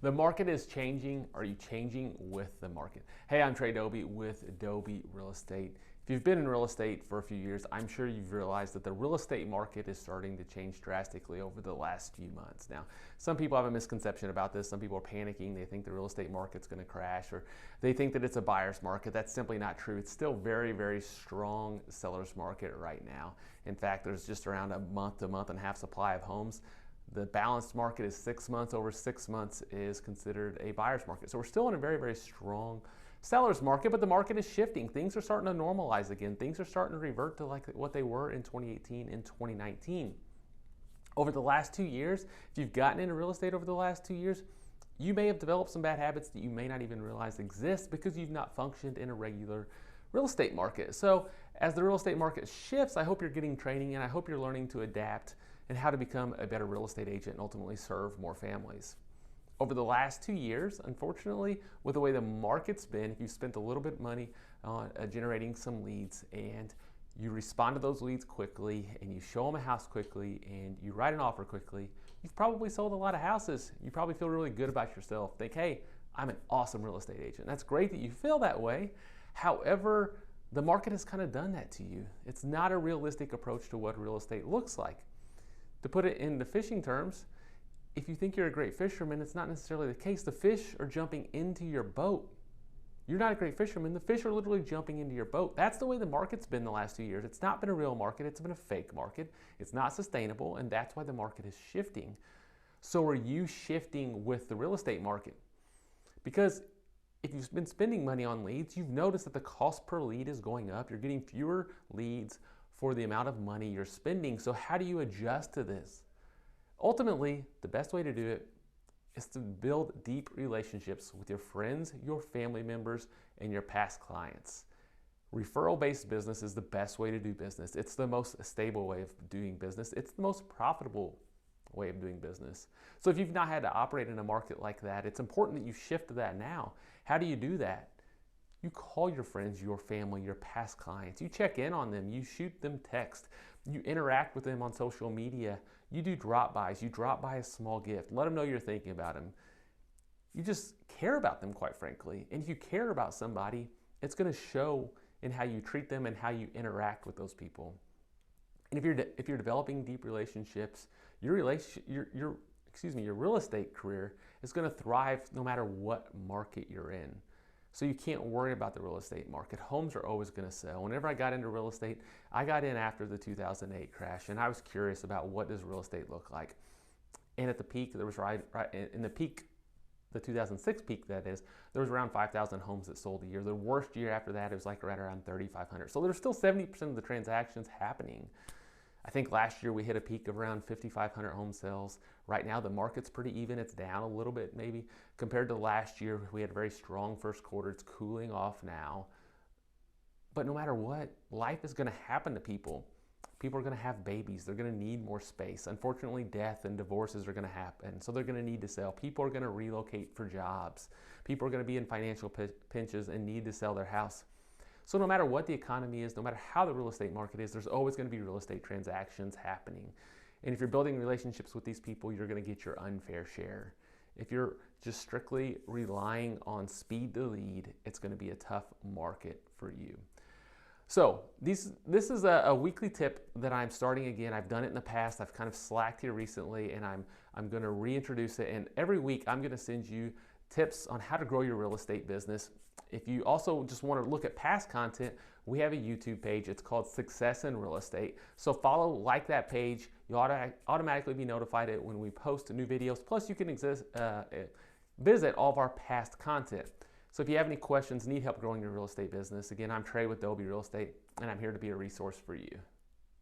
The market is changing. Are you changing with the market? Hey, I'm Trae Dauby with Dauby Real Estate. If you've been in real estate for a few years, I'm sure you've realized that the real estate market is starting to change drastically over the last few months. Now, some people have a misconception about this. Some people are panicking. They think the real estate market's going to crash, or they think that it's a buyer's market. That's simply not true. It's still very, very strong seller's market right now. In fact, there's just around a month to a month and a half supply of homes. The balanced market is 6 months. Over 6 months is considered a buyer's market. So we're still in a very, very strong seller's market, but the market is shifting. Things are starting to normalize again. Things are starting to revert to like what they were in 2018 and 2019. Over the last 2 years, if you've gotten into real estate over the last 2 years, you may have developed some bad habits that you may not even realize exist because you've not functioned in a regular real estate market. So as the real estate market shifts, I hope you're getting training and I hope you're learning to adapt and how to become a better real estate agent and ultimately serve more families. Over the last 2 years, unfortunately, with the way the market's been, if you spent a little bit of money on generating some leads and you respond to those leads quickly and you show them a house quickly and you write an offer quickly, you've probably sold a lot of houses. You probably feel really good about yourself. Think, hey, I'm an awesome real estate agent. That's great that you feel that way. However, the market has kind of done that to you. It's not a realistic approach to what real estate looks like. To put it into fishing terms, if you think you're a great fisherman, it's not necessarily the case. The fish are jumping into your boat. You're not a great fisherman. The fish are literally jumping into your boat. That's the way the market's been the last 2 years. It's not been a real market. It's been a fake market. It's not sustainable, and that's why the market is shifting. So are you shifting with the real estate market? Because if you've been spending money on leads, you've noticed that the cost per lead is going up. You're getting fewer leads for the amount of money you're spending. So how do you adjust to this? Ultimately, the best way to do it is to build deep relationships with your friends, your family members, and your past clients. Referral-based business is the best way to do business. It's the most stable way of doing business. It's the most profitable way of doing business. So if you've not had to operate in a market like that, it's important that you shift to that now. How do you do that? You call your friends, your family, your past clients. You check in on them. You shoot them text. You interact with them on social media. You do drop-bys. You drop by a small gift. Let them know you're thinking about them. You just care about them, quite frankly. And if you care about somebody, it's going to show in how you treat them and how you interact with those people. And if you're developing deep relationships, your real estate career is going to thrive no matter what market you're in. So you can't worry about the real estate market. Homes are always going to sell. Whenever I got into real estate, I got in after the 2008 crash, and I was curious about what does real estate look like. And at the peak, there was right in the peak, the 2006 peak that is, there was around 5,000 homes that sold a year. The worst year after that, it was like right around 3,500. So there's still 70% of the transactions happening. I think last year we hit a peak of around 5,500 home sales. Right now the market's pretty even. It's down a little bit maybe. Compared to last year, we had a very strong first quarter. It's cooling off now. But no matter what, life is going to happen to people. People are going to have babies. They're going to need more space. Unfortunately, death and divorces are going to happen. So they're going to need to sell. People are going to relocate for jobs. People are going to be in financial pinches and need to sell their house. So no matter what the economy is, no matter how the real estate market is, there's always going to be real estate transactions happening. And if you're building relationships with these people, you're going to get your unfair share. If you're just strictly relying on speed to lead, it's going to be a tough market for you. So this is a weekly tip that I'm starting again. I've done it in the past. I've kind of slacked here recently, and I'm going to reintroduce it. And every week I'm going to send you tips on how to grow your real estate business. If you also just want to look at past content, we have a YouTube page. It's called Success in Real Estate. So follow, like that page. You'll automatically be notified when we post new videos. Plus, you can visit all of our past content. So if you have any questions, need help growing your real estate business, again, I'm Trae with Dauby Real Estate, and I'm here to be a resource for you.